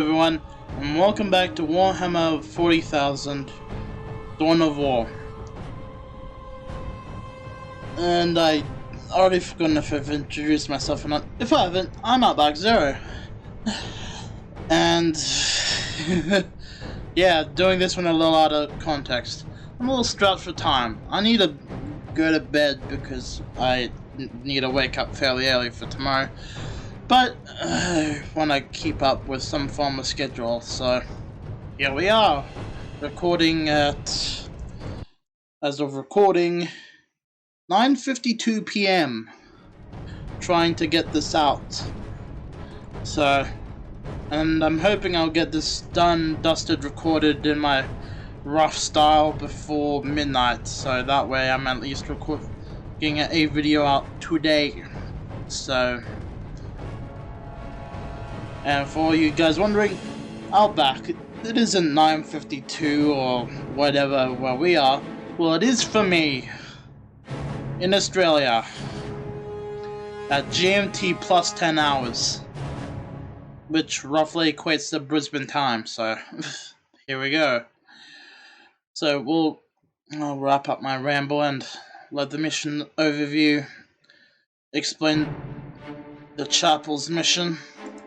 Everyone, and welcome back to Warhammer 40,000 Dawn of War. And I already forgotten if I've introduced myself or not. If I haven't, I'm Outback-Zero. And yeah, doing this one a little out of context. I'm a little strapped for time. I need to go to bed because I need to wake up fairly early for tomorrow. But I want to keep up with some form of schedule, so here we are, recording at, as of recording, 9:52 p.m. trying to get this out. So, and I'm hoping I'll get this done, dusted, recorded in my style before midnight, so that way I'm at least getting a video out today. So. And for all you guys wondering, Outback, it isn't 9:52 or whatever where we are. Well, it is for me, in Australia, at GMT plus 10 hours, which roughly equates to Brisbane time, so here we go. So I'll wrap up my ramble and let the mission overview explain the chapel's mission.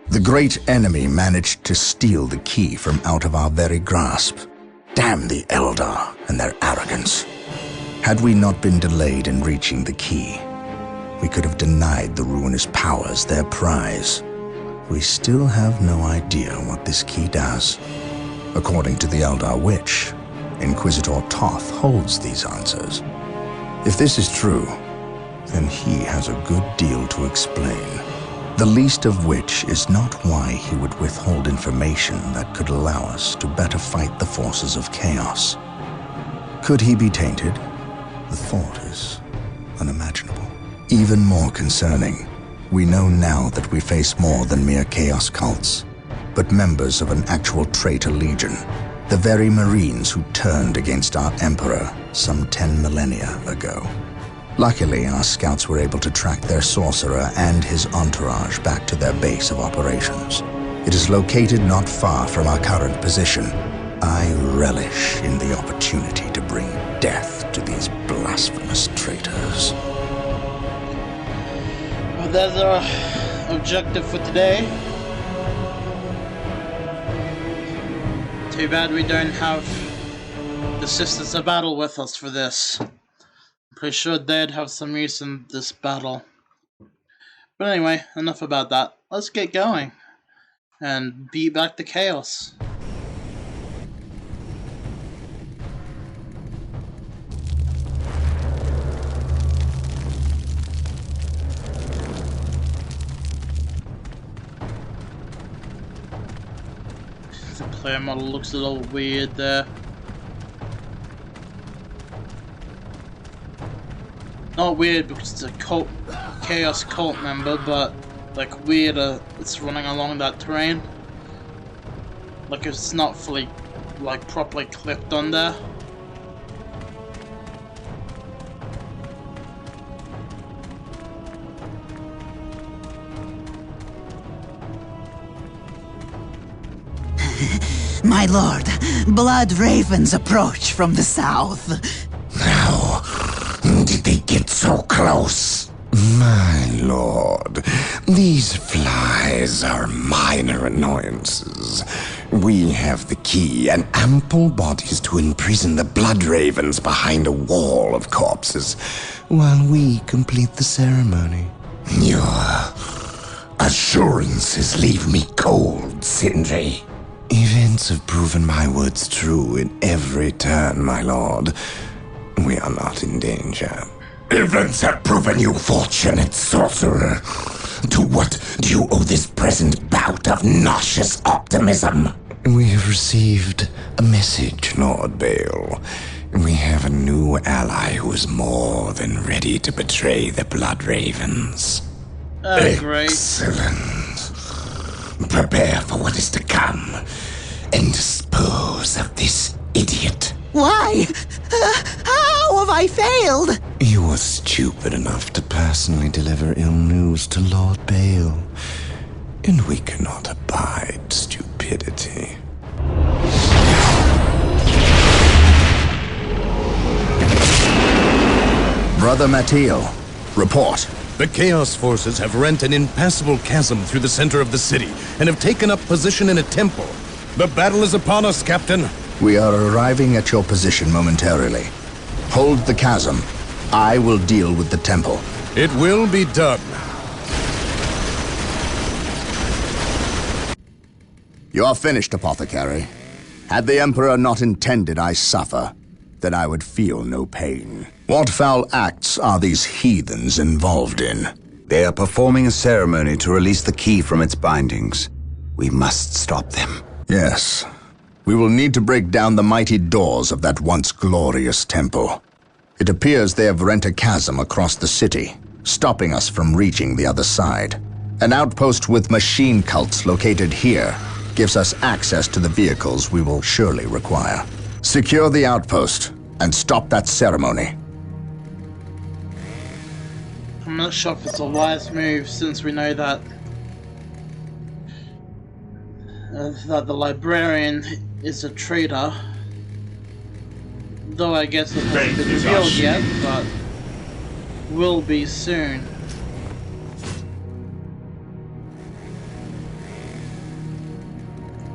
The great enemy managed to steal the key from out of our very grasp. Damn the Eldar and their arrogance. Had we not been delayed in reaching the key, we could have denied the ruinous powers their prize. We still have no idea what this key does. According to the Eldar Witch, Inquisitor Toth holds these answers. If this is true, then he has a good deal to explain. The least of which is not why he would withhold information that could allow us to better fight the forces of chaos. Could he be tainted? The thought is unimaginable. Even more concerning, we know now that we face more than mere chaos cults, but members of an actual traitor legion, the very Marines who turned against our Emperor some 10 millennia ago. Luckily, our scouts were able to track their sorcerer and his entourage back to their base of operations. It is located not far from our current position. I relish in the opportunity to bring death to these blasphemous traitors. Well, that's our objective for today. Too bad we don't have the Sisters of Battle with us for this. Pretty sure they'd have some use in this battle. But anyway, enough about that. Let's get going and beat back the chaos. The player model looks a little weird there. Not weird because it's a chaos cult member, but like weird it's running along that terrain. Like it's not fully, like properly clipped on there. My lord, blood ravens approach from the south. How did they get so close? My lord, these flies are minor annoyances. We have the key and ample bodies to imprison the blood ravens behind a wall of corpses, while we complete the ceremony. Your assurances leave me cold, Sindri. Events have proven my words true in every turn, my lord. We are not in danger. Events have proven you fortunate, sorcerer. To what do you owe this present bout of nauseous optimism? We have received a message, Lord Bale. We have a new ally who is more than ready to betray the Blood Ravens. Great. Excellent. Prepare for what is to come and dispose of this idiot. Why? How have I failed? You were stupid enough to personally deliver ill news to Lord Bale, and we cannot abide stupidity. stupidity. Brother Matteo, report. The Chaos Forces have rent an impassable chasm through the center of the city and have taken up position in a temple. The battle is upon us, Captain. We are arriving at your position momentarily. Hold the chasm. I will deal with the temple. It will be done. You are finished, Apothecary. Had the Emperor not intended I suffer, then I would feel no pain. What foul acts are these heathens involved in? They are performing a ceremony to release the key from its bindings. We must stop them. Yes. We will need to break down the mighty doors of that once glorious temple. It appears they have rent a chasm across the city, stopping us from reaching the other side. An outpost with machine cults located here gives us access to the vehicles we will surely require. Secure the outpost and stop that ceremony. I'm not sure if it's a wise move, since we know that that the librarian is a traitor. Though I guess it hasn't been revealed yet, but will be soon.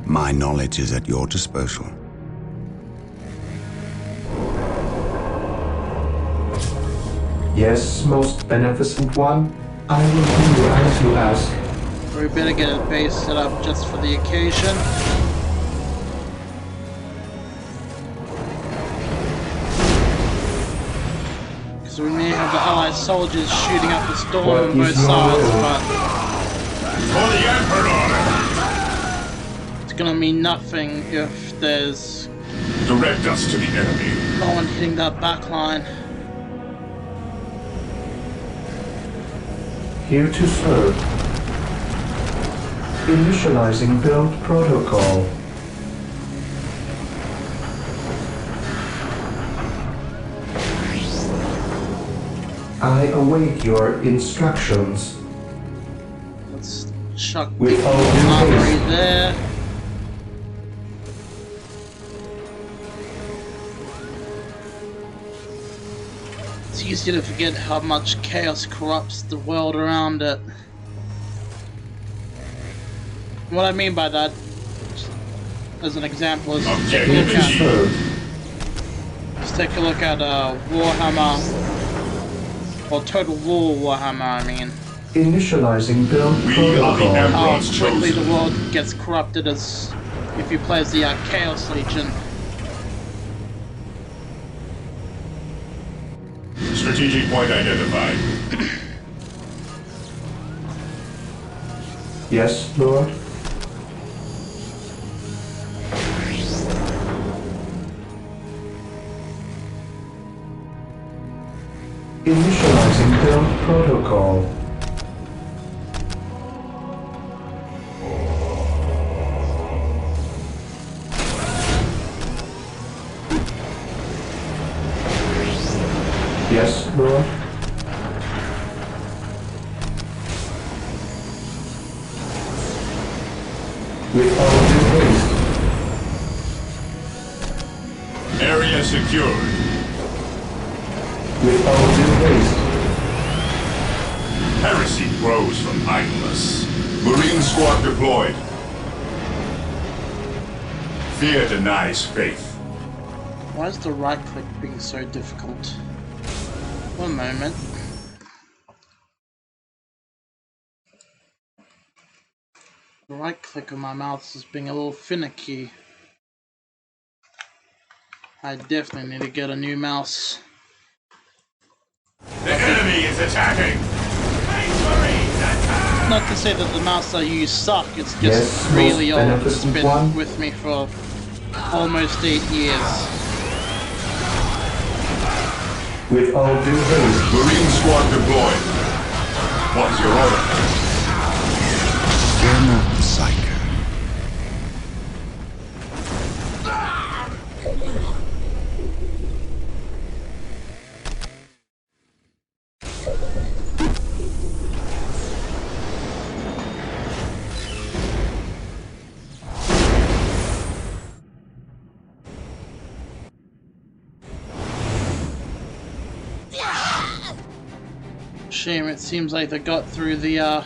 My knowledge is at your disposal. Yes, most beneficent one. I will do as you ask. We better get a base set up just for the occasion. Because we may have the Allied soldiers shooting up a storm on both sides, but For the Emperor! it's gonna mean nothing if there's Direct us to the enemy. no one hitting that back line. Here to serve. Initializing build protocol. I await your instructions. Let's chuck With the all due armory haste. there. It's easy to forget how much chaos corrupts the world around it. What I mean by that, as an example, is Objective achieved. Serve. let's take a look at Warhammer, or Total War Warhammer, I mean. Initializing build We are the protocol. Emperor. How Everyone's quickly chosen. the world gets corrupted as if you play as the Chaos Legion. Strategic point identified. Yes, Lord. Initializing build protocol. Yes, Lord. With all due haste. Area secured. With all due haste. Heresy grows from idleness. Marine squad deployed. Fear denies faith. Why is the right click being so difficult? One moment. The right click on my mouse is being a little finicky. I definitely need to get a new mouse. The enemy is attacking! Not to say that the mouse I use suck, it's just Yes, really most old. It's beneficent been one. with me for almost 8 years. With all due haste. Marine squad deployed. What is your order? Fear not the Psycho. Shame, it seems like they got through the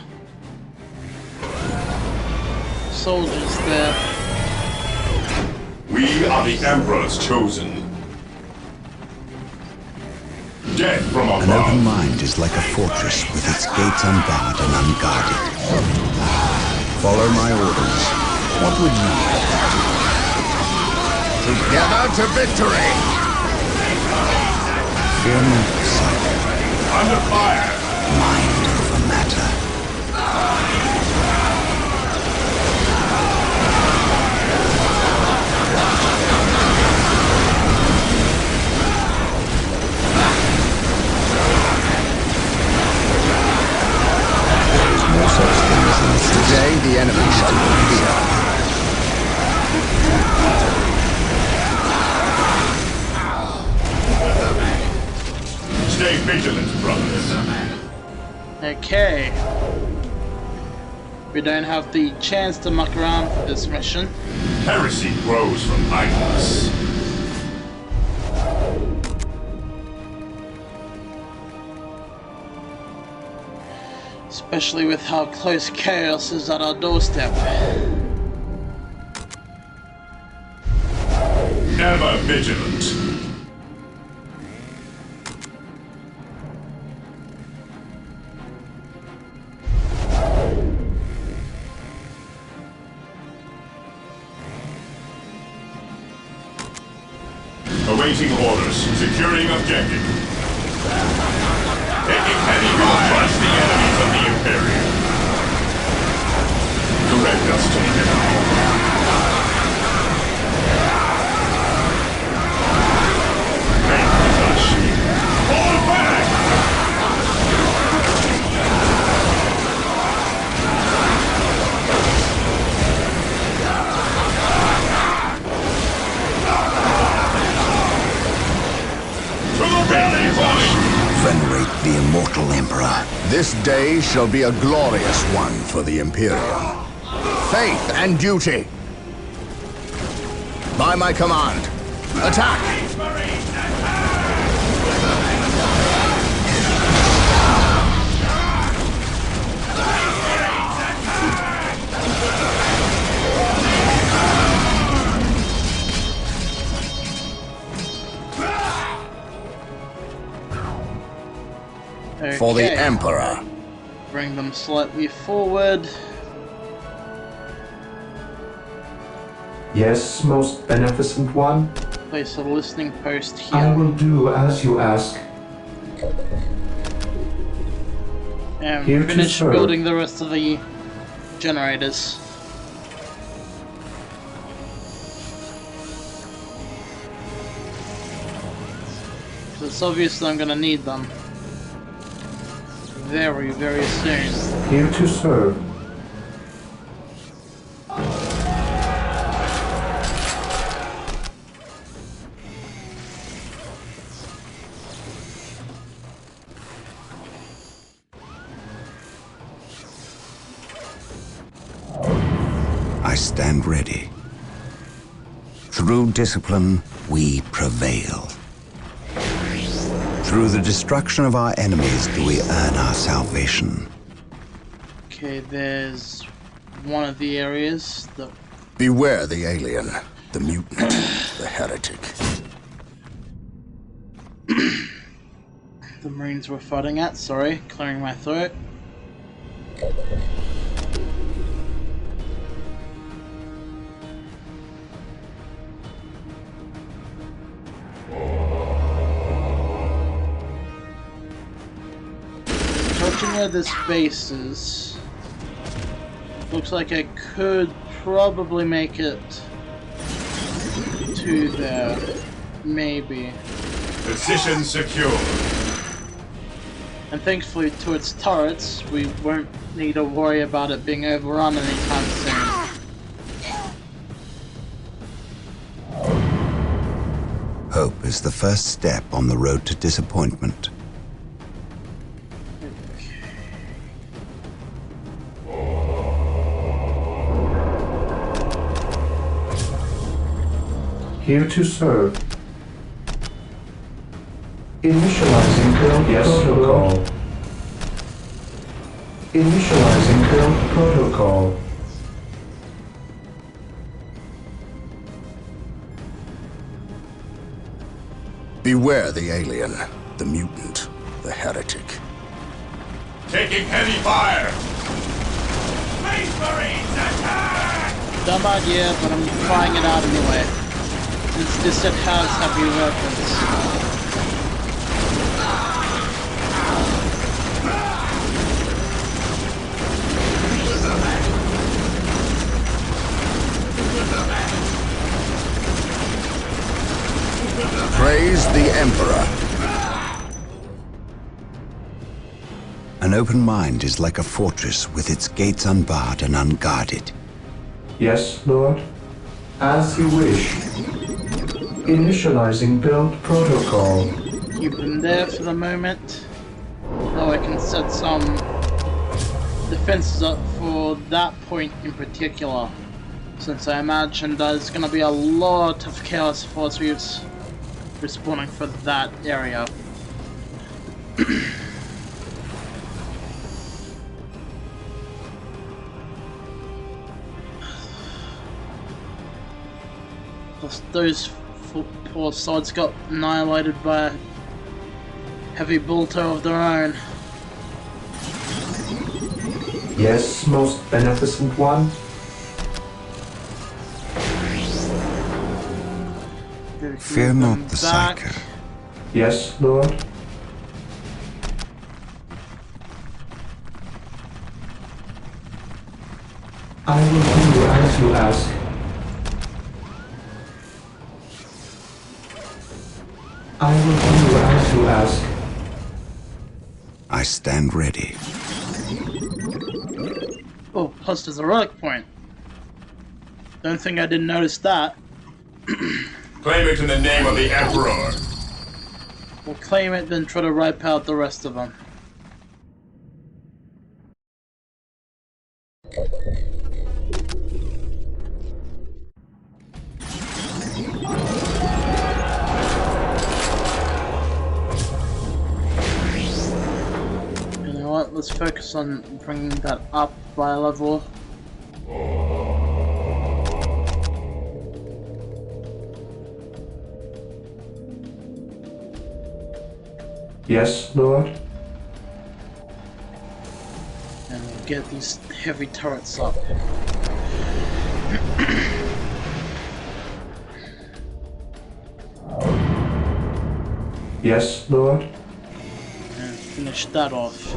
soldiers there. We are the Emperor's chosen. Death from above. An open mind is like a fortress with its gates unbarred and unguarded. Follow my orders. What would you like to do? Together to victory! Fear not, son. Under fire. Mind over matter. There is no such thing as an Today the enemy shall not fear. Stay vigilant, brothers. Okay. We don't have the chance to muck around for this mission. Heresy grows from idleness. Especially with how close chaos is at our doorstep. Ever vigilant. Awaiting orders. Securing objective. Taking heavy fire. Crush the enemies of the Imperium. Direct us to the enemy. Make us shield. Fall back! To the belly, boys! venerate the immortal Emperor. This day shall be a glorious one for the Imperium. Faith and duty. By my command, attack! For the Okay. Emperor. Bring them slightly forward. Yes, most beneficent one. Place a listening post I here. will do as you ask. And Here to finish serve. building the rest of the generators. So it's obvious that I'm gonna need them. Very, very soon. Here to serve. I stand ready. Through discipline, we prevail. Through the destruction of our enemies do we earn our salvation. Okay, there's one of the areas. Beware the alien, the mutant, the heretic. The Marines were fighting at. Sorry, clearing my throat. Watching where this base is, looks like I could probably make it to there. Maybe. Position secure. And thankfully to its turrets, we won't need to worry about it being overrun anytime soon. Hope is the first step on the road to disappointment. Here to serve. Initializing build protocol. Initializing build protocol. Beware the alien, the mutant, the heretic. Taking heavy fire! Space Marines attack! Dumb idea, but I'm trying it out anyway. Since this set has heavy weapons. Praise the Emperor. An open mind is like a fortress with its gates unbarred and unguarded. Yes, Lord. As you wish. Initializing build protocol. Keep them there for the moment. Though I can set some defenses up for that point in particular. Since I imagine there's gonna be a lot of Chaos Force Reefs respawning for that area. Plus those poor swords got annihilated by a heavy bolter of their own. Yes, most beneficent one. Fear not the Psyker. Yes, Lord. I will do as you ask. I will do as you ask. I stand ready. Oh, plus there's a relic point. Don't think I didn't notice that. Claim it in the name of the Emperor! We'll claim it, then try to wipe out the rest of them. You know what, let's focus on bringing that up by a level. Yes, Lord. And we'll get these heavy turrets up. Yes, Lord. And finish that off.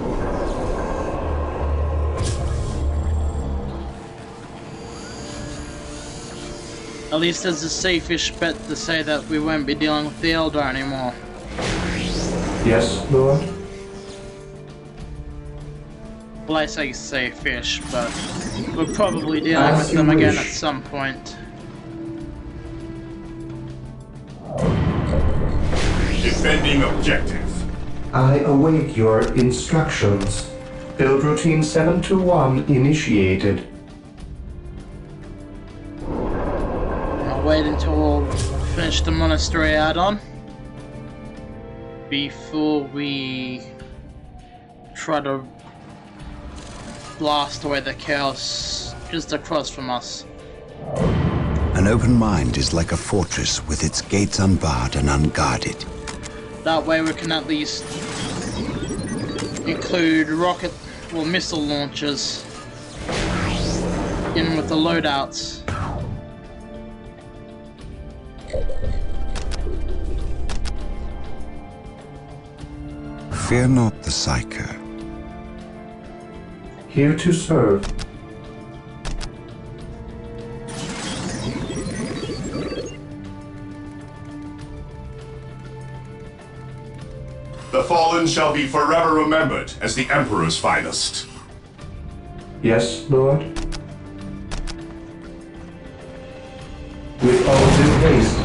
At least there's a safe-ish bet to say that we won't be dealing with the Elder anymore. Yes, Lord. Well, I say safe-ish, but we're probably dealing As with you them again wish. at some point. Defending objective. I await your instructions. Build routine 721 initiated. I'll wait until we'll finish the monastery add-on before we try to blast away the chaos just across from us. An open mind is like a fortress with its gates unbarred and unguarded. That way we can at least include rocket or missile launchers in with the loadouts. Fear not the Psyker. Here to serve. The fallen shall be forever remembered as the Emperor's finest. Yes, Lord. With all due haste.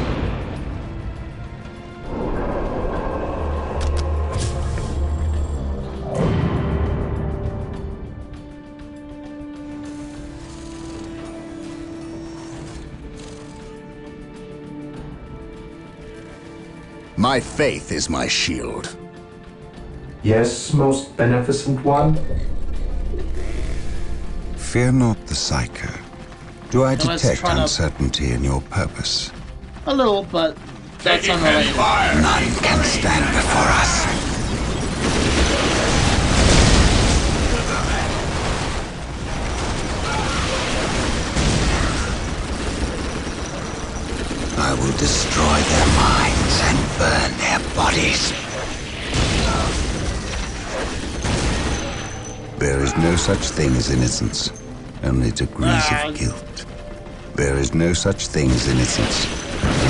My faith is my shield. Yes, most beneficent one. Fear not the Psyker. Do I Now let's detect try to- uncertainty in your purpose? A little, but that's Taking heavy unrelated. fire! None can stand before us. I will destroy their minds and burn their bodies. There is no such thing as innocence, only degrees of guilt. There is no such thing as innocence,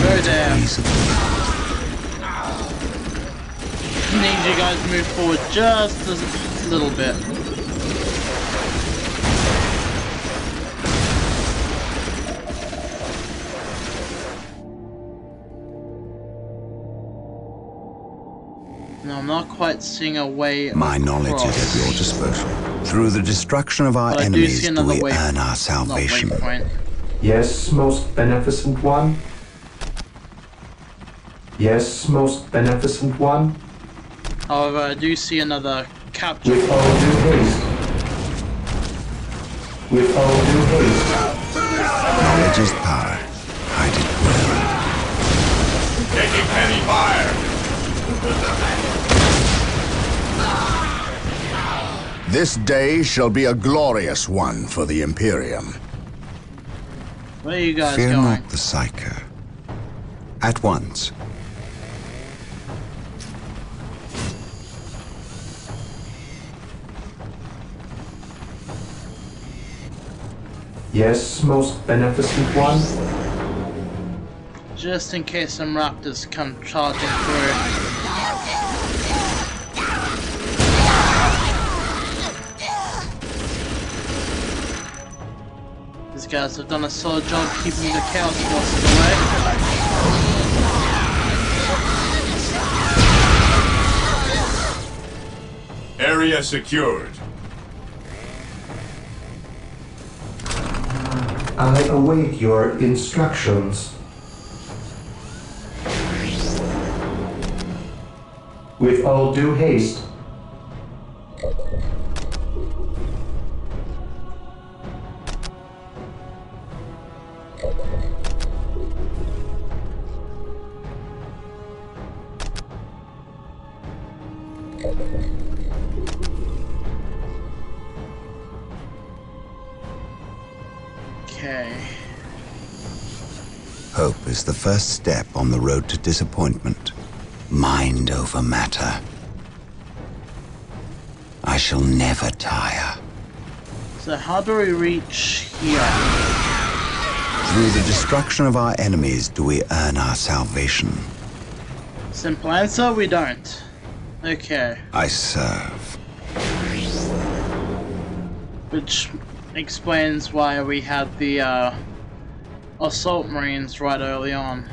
Go down. degrees of guilt. Need you guys to move forward just a little bit. No, I'm not quite seeing a way My knowledge across. is at your disposal. Through the destruction of our But I do enemies see do another we way. earn our Not salvation. waypoint. Yes, most beneficent one. Yes, most beneficent one. However, I do see another capture. With all due haste. With all due haste. Knowledge is power. Hide it well. Taking heavy fire! This day shall be a glorious one for the Imperium. Where are you guys Fear going? not the Psyker. At once. Yes, most beneficent one. Just in case some raptors come charging through. These guys have done a solid job keeping the Chaos Forces away. Area secured. I await your instructions. With all due haste. Okay. Hope is the first step on the road to disappointment. Mind over matter. I shall never tire. So how do we reach here? Through the destruction of our enemies do we earn our salvation. Simple answer, we don't. Okay. I serve. Which explains why we had the assault marines right early on.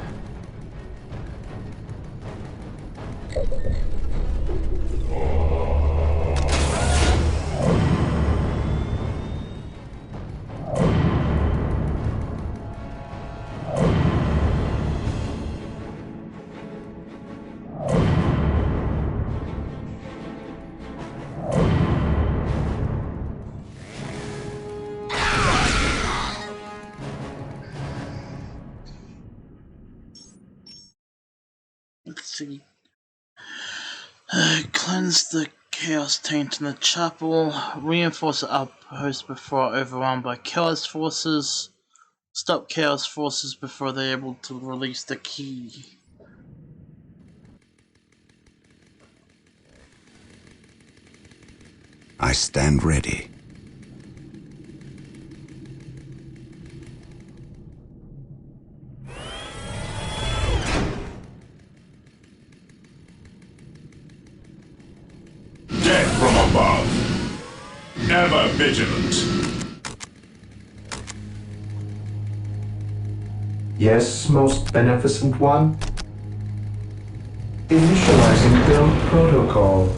Let's see. Cleanse the chaos taint in the chapel. Reinforce the outpost before overwhelmed by chaos forces. Stop chaos forces before they're able to release the key. I stand ready. Death from above. Ever vigilant. Yes, most beneficent one. Initializing build protocol.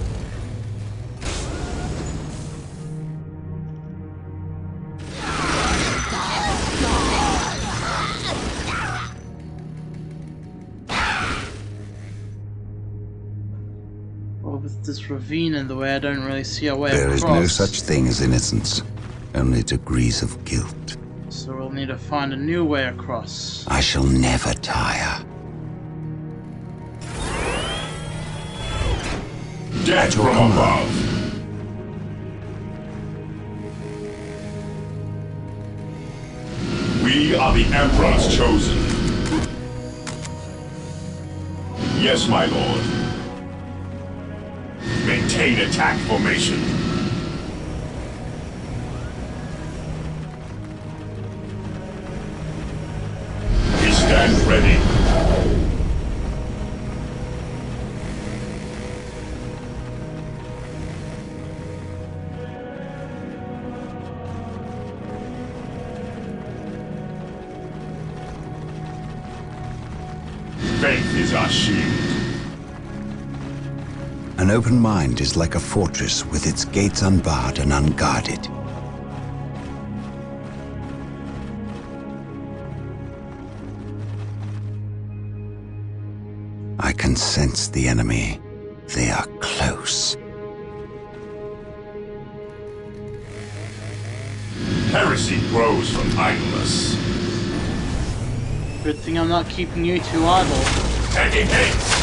Well, with this ravine in the way, I don't really see a way There is across. no such thing as innocence, only degrees of guilt. So we'll need to find a new way across. I shall never tire. Death from above. We are the Emperor's chosen. Yes, my lord. Maintain attack formation. We stand ready. Faith is our shield. An open mind is like a fortress with its gates unbarred and unguarded. I can sense the enemy. They are close. Heresy grows from idleness. Good thing I'm not keeping you too idle. Taking haste.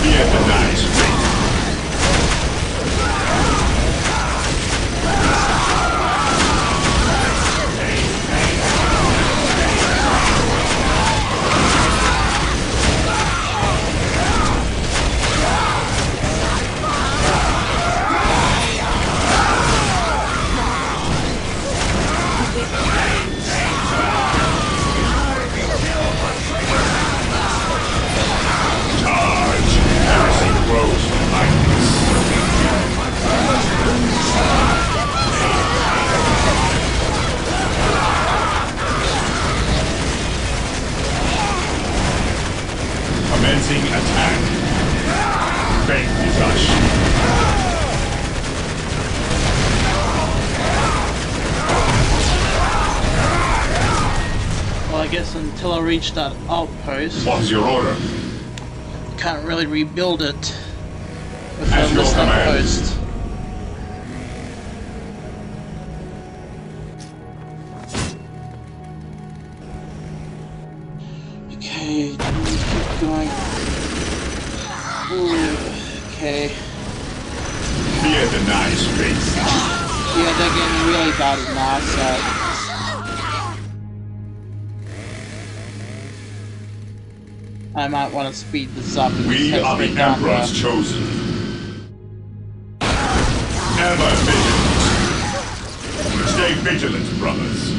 Fear denies faith. Commencing attack. Faith is our shield. Well, I guess until I reach that outpost, What is your order? can't really rebuild it with At your this command. outpost. Okay, keep going. Ooh, okay. Fear denies faith. Yeah, they're getting really bad at now, so... I might want to speed this up and We head are the straight down there. Emperor's chosen. Ever vigilant. Stay vigilant, brothers.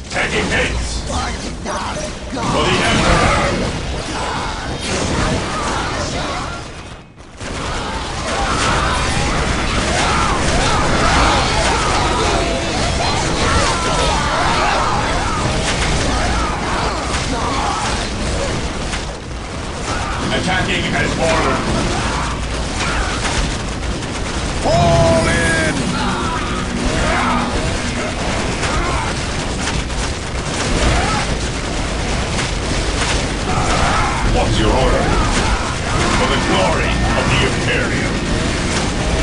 Taking haste. For the Emperor. Attacking as ordered. Fall in! What's your order? For the glory of the Imperium.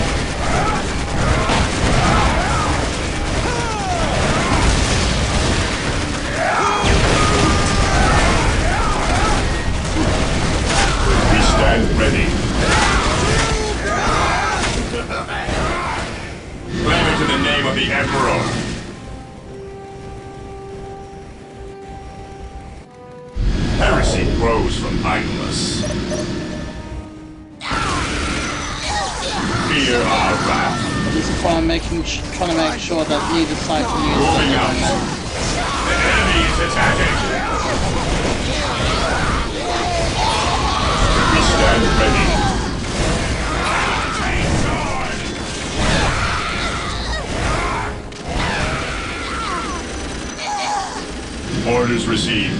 We stand ready. Claim it to the name of the Emperor. Heresy grows from idleness. Fear our wrath. Just trying to make sure that neither side can use Moving it. out. The enemy is attacking. We stand ready. Orders received.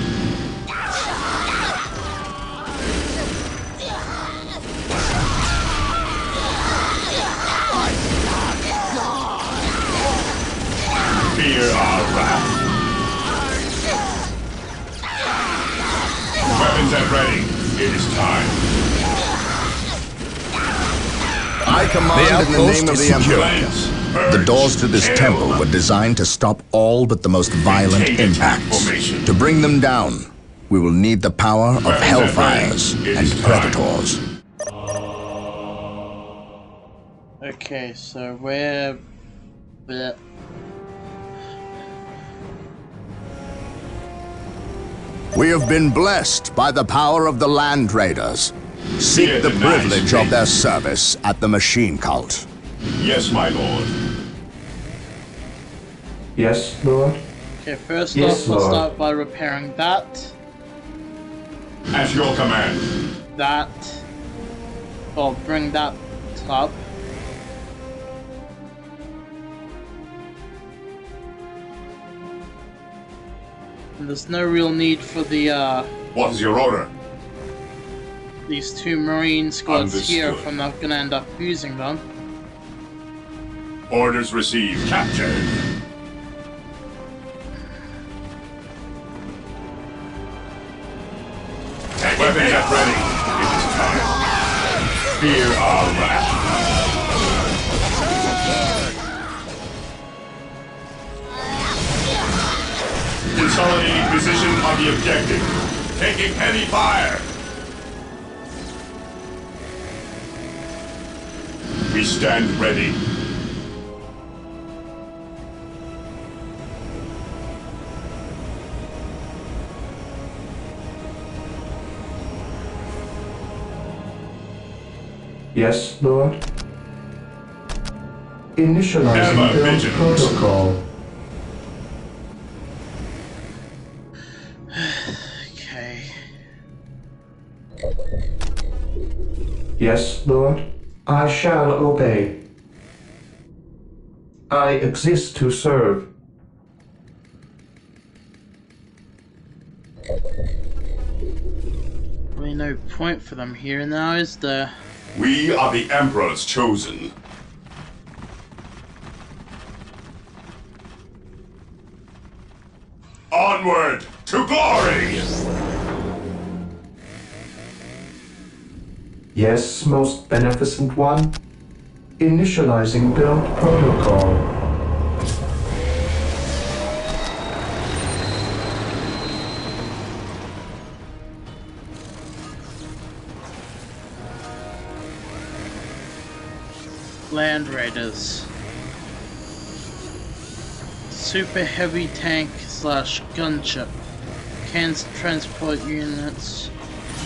Fear our wrath. Weapons at ready. It is time. I command in the name of the Emperor. The doors to this temple were designed to stop all but the most violent impacts. To bring them down, we will need the power of hellfires and predators. Okay, so we're... We have been blessed by the power of the Land Raiders. Seek the privilege of their service at the machine cult. Yes, my lord. Yes, Lord. Okay, first Yes, off, we'll Lord. start by repairing that. At your command. That. I'll bring that up. And there's no real need for the, What is your order? these two Marine squads here if Understood. I'm not gonna end up using them. Orders received. Captured. Weapons at ready. It is time. Fear our wrath. Consolidating position on the objective. Taking heavy fire. We stand ready. Yes, Lord. Initializing Ever build vigilant. protocol. Okay. Yes, Lord. I shall obey. I exist to serve. Really no point for them here now, is there? We are the Emperor's chosen. Onward to glory! Yes, most beneficent one. Initializing build protocol. Land Raiders. Super heavy tank / gunship. Cans transport units.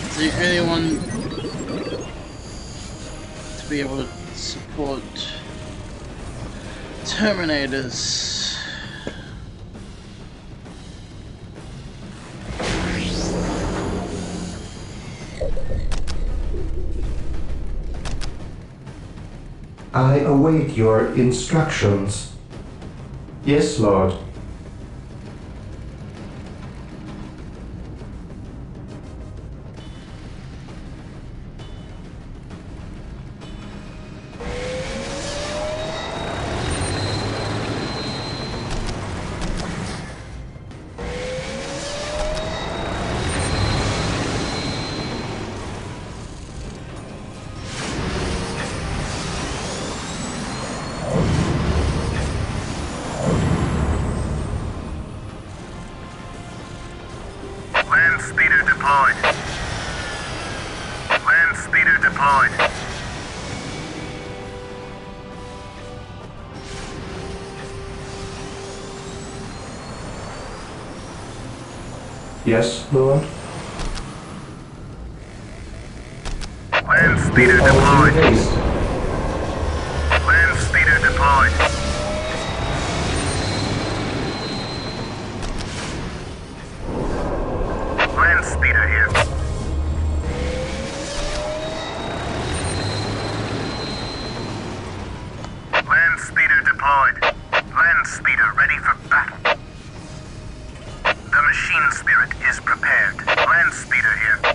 It's the only one to be able to support Terminators. I await your instructions. Yes, Lord. Land speeder deployed. Land speeder deployed. Yes, Lord. Land speeder With all due deployed. haste. Land speeder deployed. Land speeder here. Land speeder deployed. Land speeder ready for battle. The machine spirit is prepared. Land speeder here.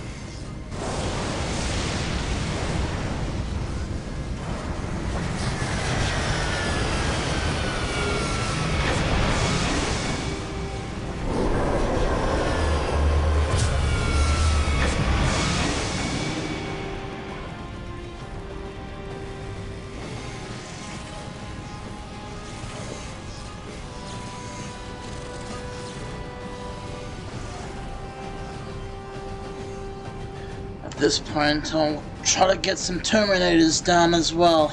this point, I'll try to get some Terminators down as well.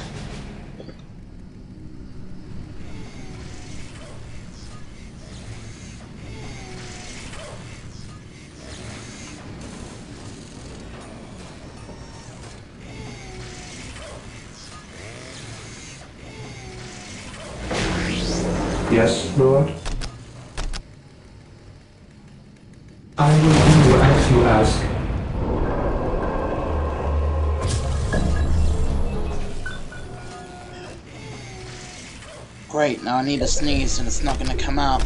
Yes, Lord? I will do as you ask. Great, now I need to sneeze and it's not gonna come out.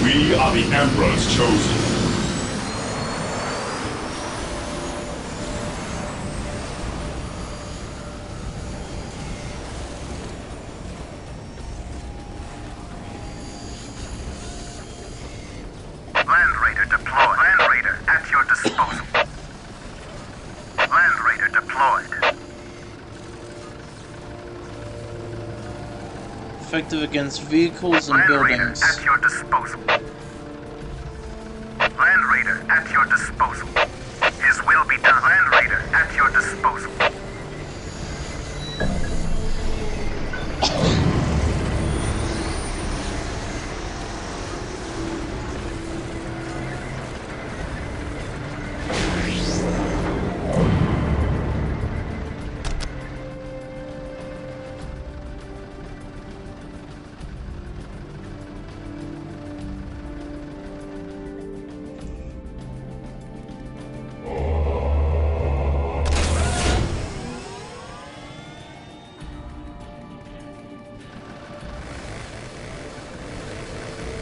We are the Emperor's chosen. Land Raider deployed. Land Raider at your disposal. Land Raider deployed. Effective against vehicles and Land Raider buildings. at your disposal. Land Raider at your disposal. His will be done. Land Raider at your disposal.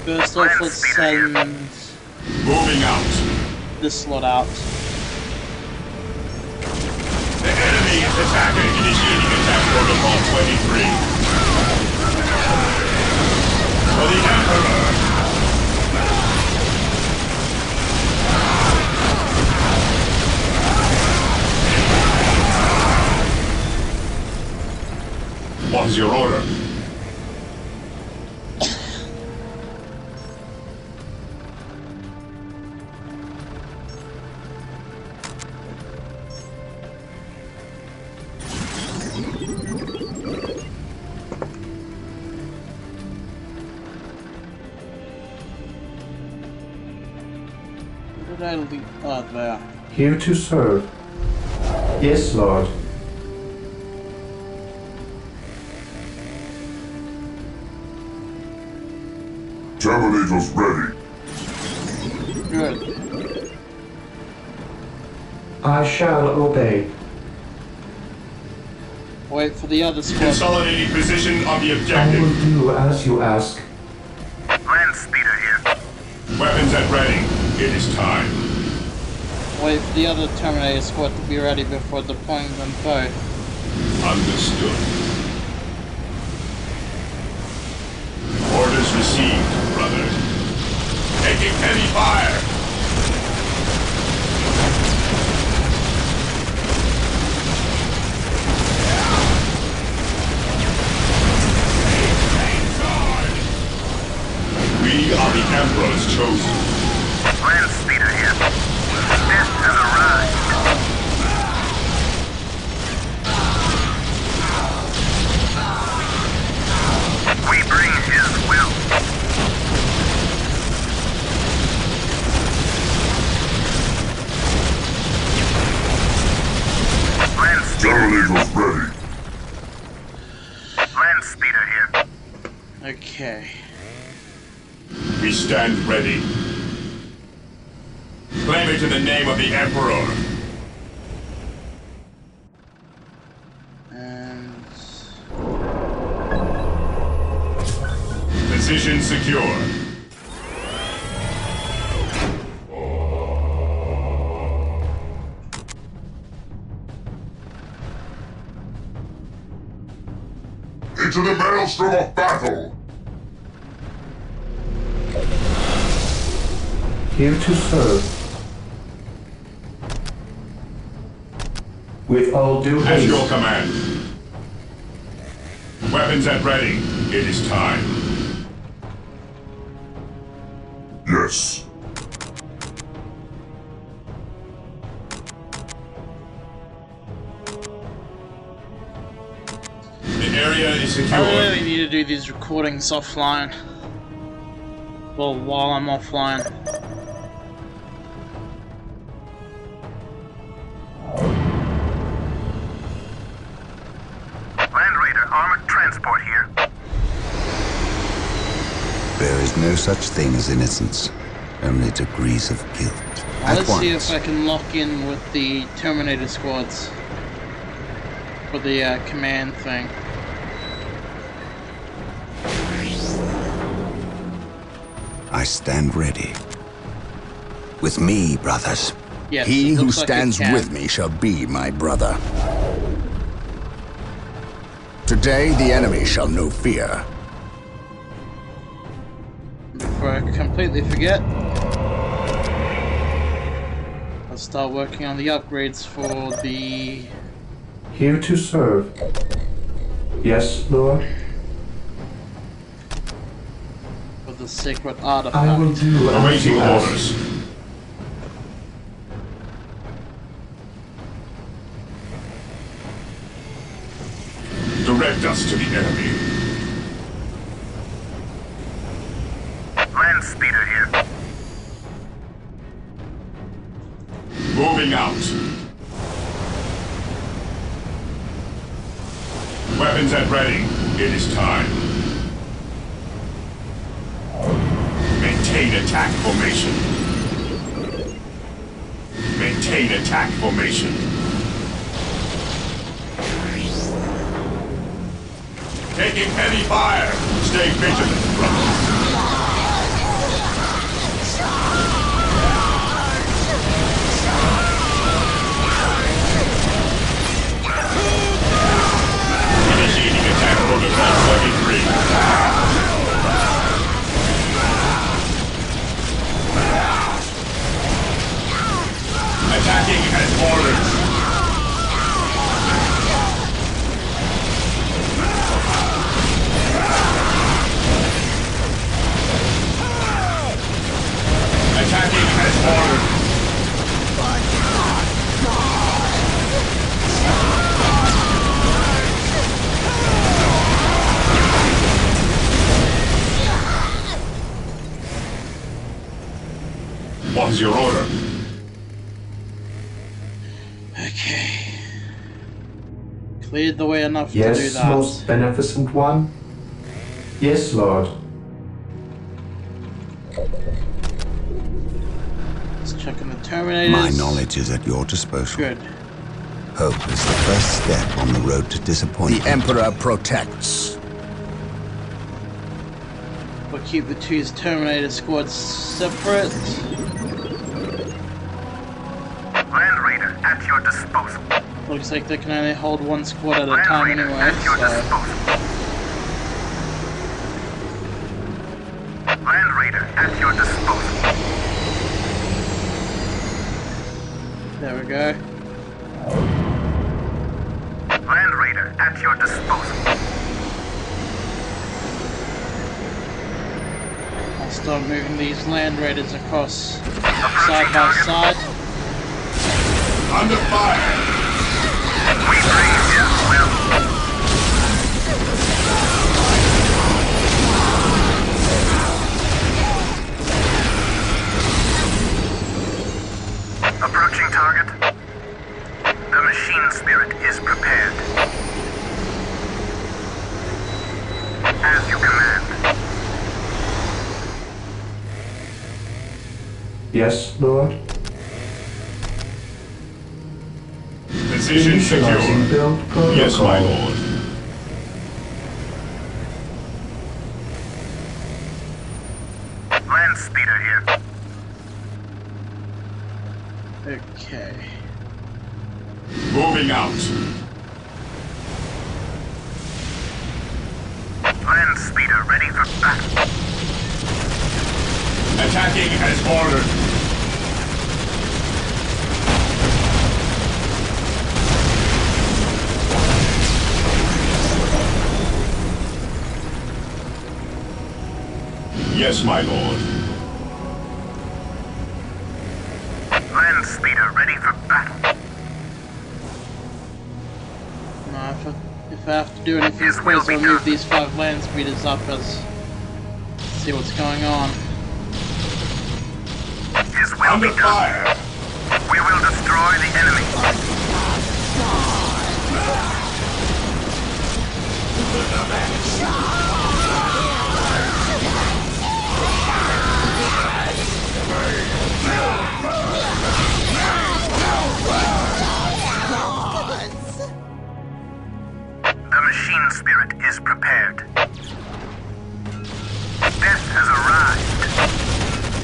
First off, let's send Moving out. this lot out. The enemy is attacking. Initiating attack protocol 23. For the Emperor. What is your order? Where did I leave? Oh, there. Here to serve. Yes, Lord. Terminators ready. Good. I shall obey. Wait for the other squad. Consolidating position on the I will objective. do as you ask. Land Speeder here. Weapons at ready. It is time. Wait for the other Terminator squad to be ready before deploying them both. Understood. Orders received, brother. Taking heavy fire. We are the Emperor's chosen. Land Speeder here. Death has arrived. We bring his will. Land Speeder here. Terminators ready. Land Speeder here. Okay. We stand ready. Claim it in the name of the Emperor. And Position secure. Into the maelstrom of battle. Here to serve. With all due At haste. your command. Weapons at ready. It is time. Yes. The area is secure. I really need to do these recordings offline. Well, while I'm offline. Land Raider armored transport here. There is no such thing as innocence, only degrees of guilt. Let's see if I can lock in with the Terminator squads for the command thing. I stand ready. With me, brothers. Yes, He it who looks like it stands can. with me shall be my brother. Today the enemy shall know fear. Before I completely forget, I'll start working on the upgrades for the... Here to serve. Yes, Lord. for the sacred artifact. I will do as Awaiting you ask. orders. Direct us to the enemy. Land speeder here. Moving out. Weapons at ready. It is time. Maintain attack formation. Maintain attack formation. Taking heavy fire. Stay vigilant, brothers. Initiating attack protocol 23. Attacking as ordered. Attacking as ordered. What is your order? Okay. Cleared the way enough to do Yes, that. most beneficent one. Yes, Lord. Let's check on the Terminators. My knowledge is at your disposal. Good. Hope is the first step on the road to disappointment. The Emperor protects. We'll keep the two Terminator squads separate. Land Raider at your disposal. Looks like they can only hold one squad at a Land time Raider anyway, at your so... disposal. Land Raider at your disposal. There we go. Land Raider at your disposal. I'll start moving these Land Raiders across Approaching side by target. side. Under fire. We breathe his will. Approaching target. The machine spirit is prepared. As you command. Yes, Lord. Position Initializing secure. build protocol. Yes, my lord. Land speeder here. Okay. Moving out. Land speeder ready for battle. Attacking as ordered. Yes, my lord. Land speeder ready for battle. If I have to do anything crazy, I'll move these 5 land speeders up as see what's going on. His will Under be done. fire! We will destroy the enemy. The machine spirit is prepared. Death has arrived.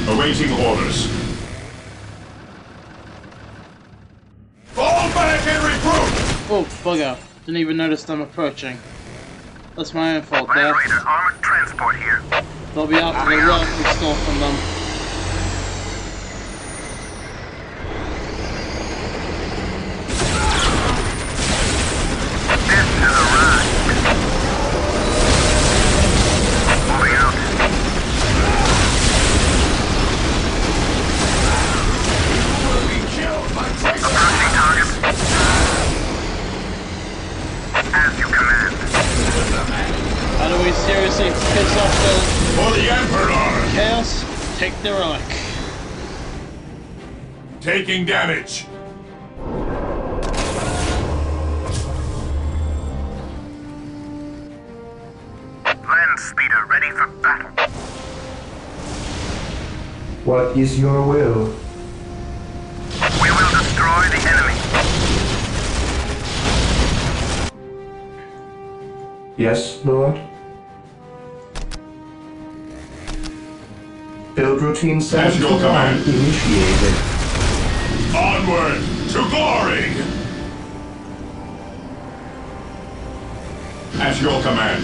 Awaiting orders. Fall back and regroup! Oh, bugger. Didn't even notice them approaching. That's my own fault there. Land Raider armored transport here. They'll be after the relic we stole from them. Death has arrived. Moving out. Approaching target. As you command. How do we seriously piss off the For the Emperor! chaos? Take the relic. Taking damage. Land speeder ready for battle. What is your will? We will destroy the enemy. Yes, Lord? Build routine As your command. initiated. Onward to glory! At your command.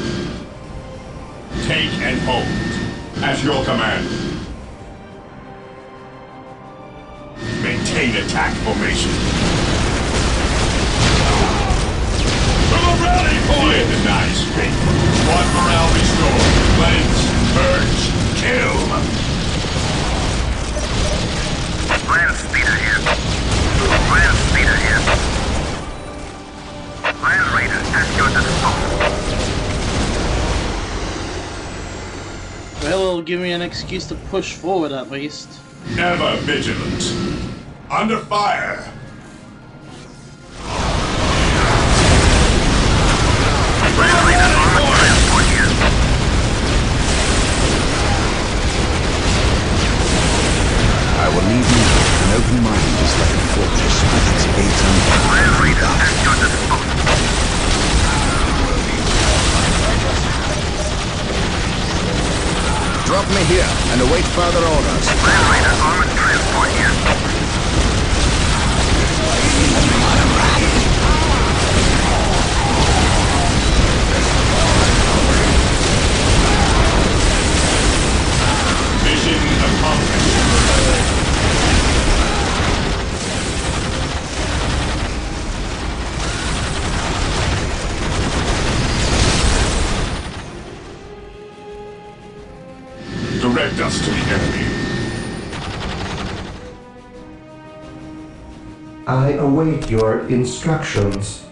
Take and hold. At your command. Maintain attack formation. To the rally point! The nice fate. Squad morale restored. Cleanse, purge, kill. Land speeder here. Land speeder here. Land Raider at your disposal. Well, it'll give me an excuse to push forward at least. Ever vigilant. Under fire. Land Raider armored transport here. I will leave you. An open mind is like a fortress with its gates unbound. Land Raider at your disposal. Drop me here and await further orders. Land Raider armored transport here. Mission accomplished. Direct us to the enemy. I await your instructions.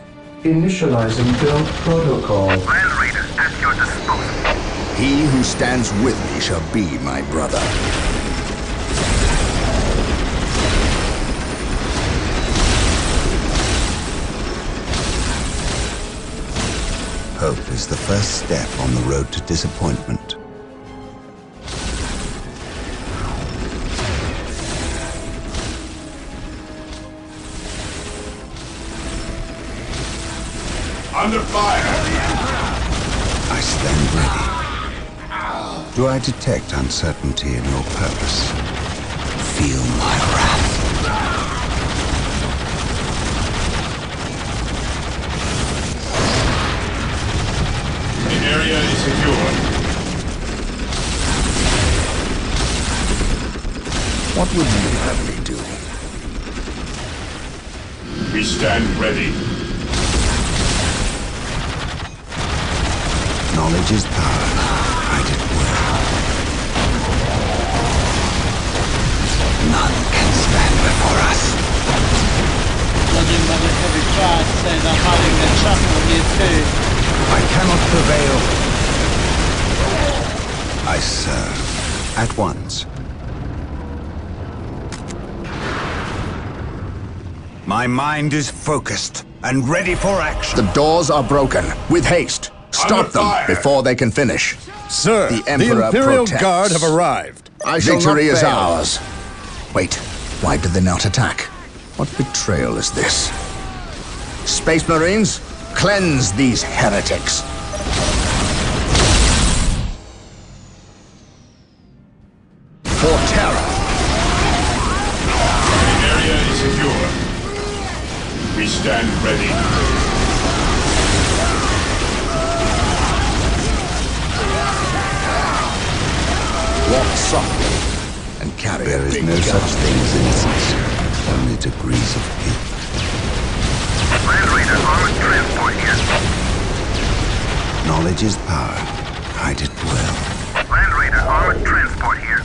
Initializing build protocol. Land Raider at your disposal. He who stands with me shall be my brother. Hope is the first step on the road to disappointment. Under fire! I stand ready. Do I detect uncertainty in your purpose? Feel my wrath. The area is secure. What would you have me do? We stand ready. Knowledge is power. Hide it well. None can stand before us. Judging by the heavy fire, I'd say they're hiding their chuckle here too. I cannot prevail. I serve at once. My mind is focused and ready for action. The doors are broken. With haste. Stop them before they can finish. Sir, The Emperor Imperial protects. Guard have arrived. Victory is ours. Wait, why did they not attack? What betrayal is this? Space Marines, cleanse these heretics. For terror. The area is secure. We stand ready. Walk softly and carry There a is big no gun. such thing as innocence, only degrees of guilt. Land Raider armored transport here. Knowledge is power. Hide it well. Land Raider armored transport here.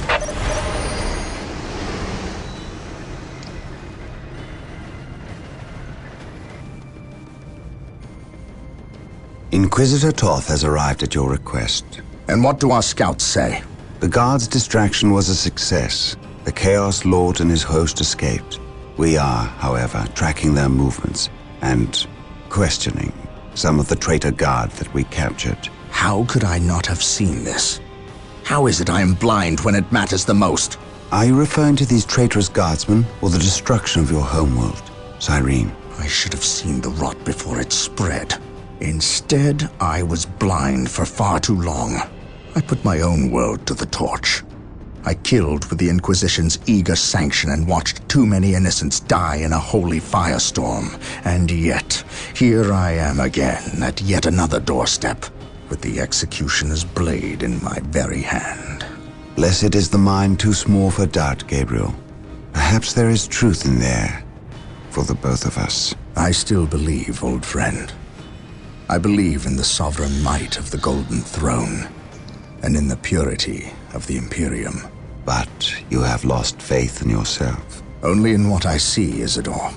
Inquisitor Toth has arrived at your request. And what do our scouts say? The guard's distraction was a success. The Chaos Lord and his host escaped. We are, however, tracking their movements and questioning some of the traitor guard that we captured. How could I not have seen this? How is it I am blind when it matters the most? Are you referring to these traitorous guardsmen or the destruction of your homeworld, Cyrene? I should have seen the rot before it spread. Instead, I was blind for far too long. I put my own world to the torch. I killed with the Inquisition's eager sanction and watched too many innocents die in a holy firestorm. And yet, here I am again at yet another doorstep, with the executioner's blade in my very hand. Blessed is the mind too small for doubt, Gabriel. Perhaps there is truth in there, for the both of us. I still believe, old friend. I believe in the sovereign might of the Golden Throne, and in the purity of the Imperium. But you have lost faith in yourself. Only in what I see, Isidore.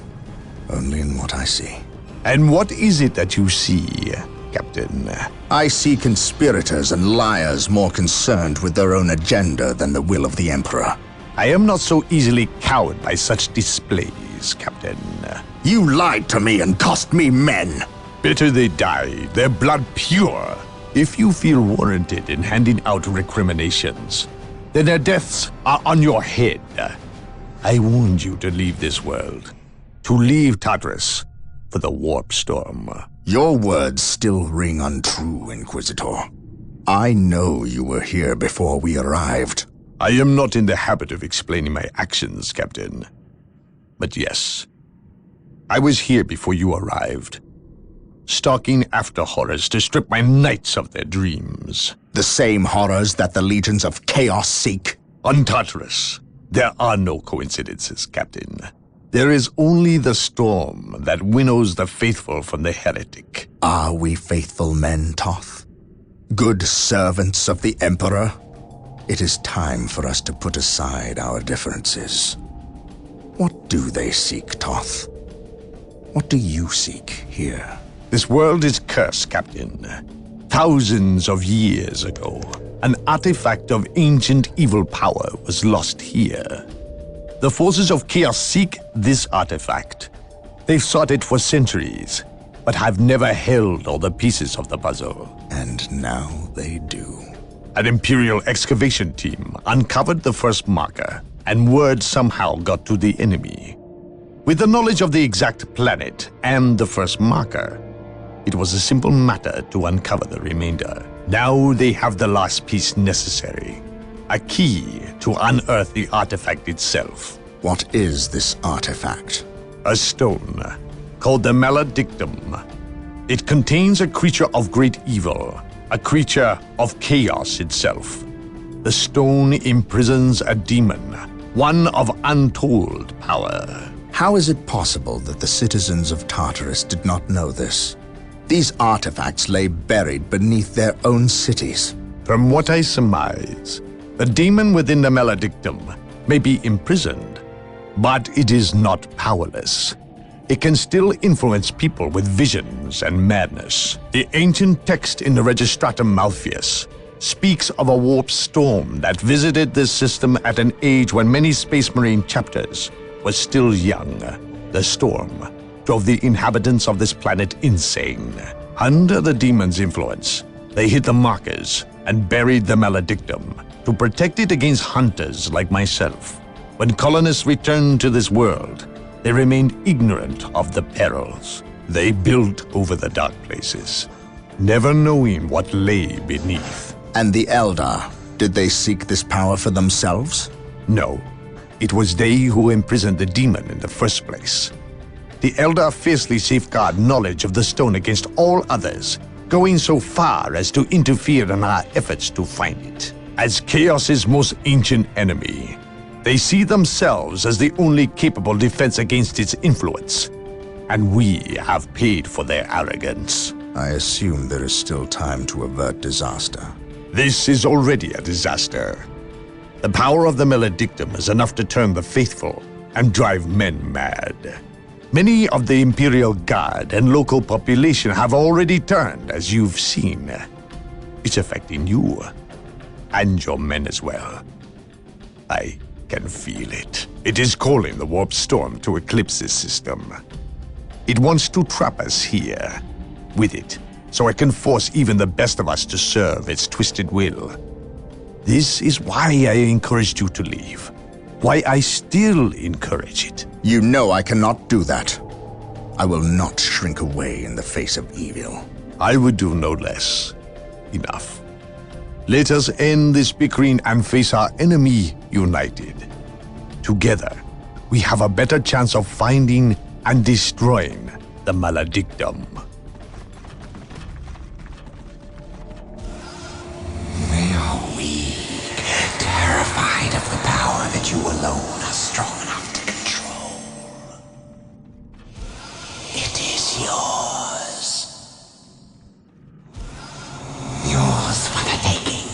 Only in what I see. And what is it that you see, Captain? I see conspirators and liars more concerned with their own agenda than the will of the Emperor. I am not so easily cowed by such displays, Captain. You lied to me and cost me men! Better they die, their blood pure. If you feel warranted in handing out recriminations, then their deaths are on your head. I warned you to leave this world, to leave Tartarus for the warp storm. Your words still ring untrue, Inquisitor. I know you were here before we arrived. I am not in the habit of explaining my actions, Captain. But yes, I was here before you arrived, stalking after horrors to strip my knights of their dreams. The same horrors that the legions of chaos seek. On Tartarus, there are no coincidences, Captain. There is only the storm that winnows the faithful from the heretic. Are we faithful men, Toth? Good servants of the Emperor? It is time for us to put aside our differences. What do they seek, Toth? What do you seek here? This world is cursed, Captain. Thousands of years ago, an artifact of ancient evil power was lost here. The forces of chaos seek this artifact. They've sought it for centuries, but have never held all the pieces of the puzzle. And now they do. An Imperial excavation team uncovered the first marker, and word somehow got to the enemy. With the knowledge of the exact planet and the first marker, it was a simple matter to uncover the remainder. Now they have the last piece necessary. A key to unearth the artifact itself. What is this artifact? A stone called the Maledictum. It contains a creature of great evil, a creature of chaos itself. The stone imprisons a demon, one of untold power. How is it possible that the citizens of Tartarus did not know this? These artifacts lay buried beneath their own cities. From what I surmise, the demon within the maledictum may be imprisoned, but it is not powerless. It can still influence people with visions and madness. The ancient text in the Registratum Malpheus speaks of a warp storm that visited this system at an age when many Space Marine chapters were still young. The storm drove the inhabitants of this planet insane. Under the demon's influence, they hid the markers and buried the maledictum to protect it against hunters like myself. When colonists returned to this world, they remained ignorant of the perils. They built over the dark places, never knowing what lay beneath. And the Eldar, did they seek this power for themselves? No, it was they who imprisoned the demon in the first place. The Eldar fiercely safeguard knowledge of the stone against all others, going so far as to interfere in our efforts to find it. As Chaos's most ancient enemy, they see themselves as the only capable defense against its influence, and we have paid for their arrogance. I assume there is still time to avert disaster. This is already a disaster. The power of the maledictum is enough to turn the faithful and drive men mad. Many of the Imperial Guard and local population have already turned, as you've seen. It's affecting you, and your men as well. I can feel it. It is calling the warp storm to eclipse this system. It wants to trap us here, with it, so it can force even the best of us to serve its twisted will. This is why I encouraged you to leave. Why I still encourage it. You know I cannot do that. I will not shrink away in the face of evil. I would do no less. Enough. Let us end this bickering and face our enemy united. Together, we have a better chance of finding and destroying the maledictum. They are weak, terrified of the power that you alone are strong enough to control. It is yours. Yours for the taking.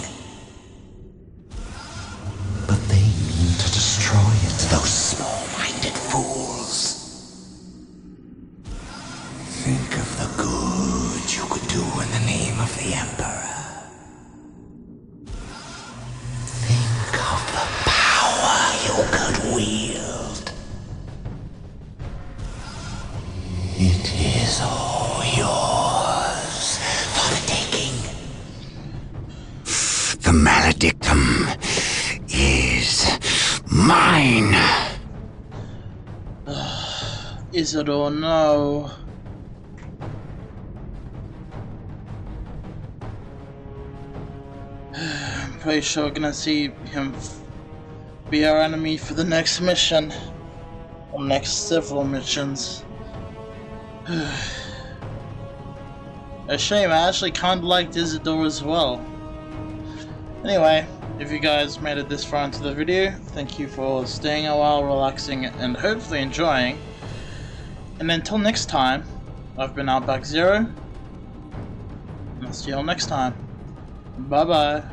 But they mean to destroy it, those small-minded fools. Think of the good you could do in the name of the Emperor. Think of the power you could wield. It is all yours for the taking. The maledictum is mine. Is it or no? I'm pretty sure we're gonna see him be our enemy for the next mission. Or next several missions. A shame, I actually kinda liked Isidore as well. Anyway, if you guys made it this far into the video, thank you for staying a while, relaxing, and hopefully enjoying. And until next time, I've been Outback-Zero, and I'll see you all next time. Bye bye.